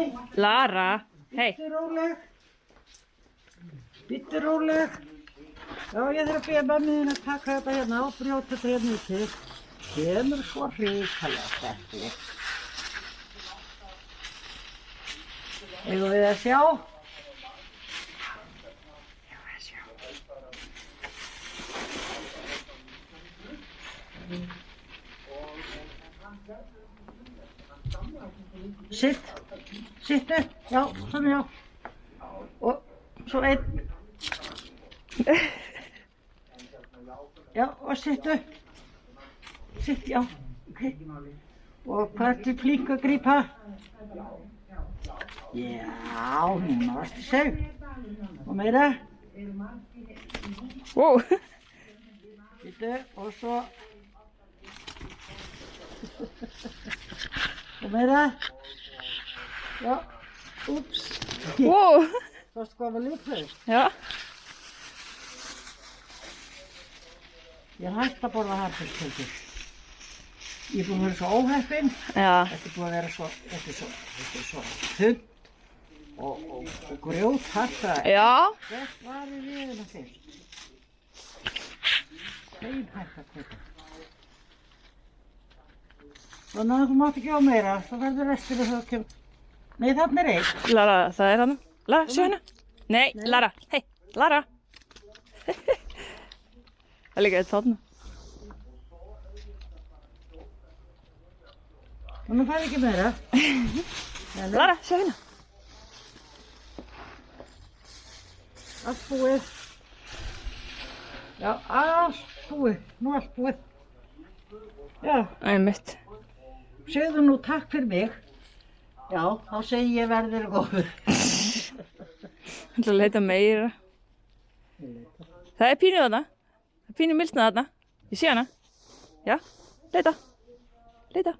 Nei. Lara, hei. Bittu róleg. Já, ég þarf að biðja mömmu þín að taka þetta hérna og brjóta þetta hérna í til. Kemur svo hrikalega sterklega. Eigum við að sjá? Sittu, já, svona já. Og svo einn. Já, og sittu. Sitt, já, ok. Og hvað ertu flink að grípa? Já, núna varstu seg. Og meira. Wow. Sittu, og svo. Og meira. Já, úps. Wow. Það skoða lífið. Já. Ég hætti að borða harfisköldur. Ég er búin að vera svo óheppinn. Já. Þetta er búin að vera svo, þetta er svo þunnt og grjóthart að. Já. Hvert var í riðina fyrst? Steinhætt að kaupa. Þannig að þú mátt ekki á meira, það verður restur og það kemur. Nei, þarna er einn. Lara, það er hann. Lara, sjá hérna. Nei, Lara, hei, Lara. Það er líka eitt þarna. Þannig að það er ekki meira. Lara, sjá hérna. Allt búið. Já, allt búið. Nú allt búið. Já. Einmitt. Segðu nú takk fyrir mig. Já, þá segi ég verður góður. Það er að leita meira. Það er pínu þarna. Það er pínu milsna þarna. Ég sé hana. Já, leita. Leita.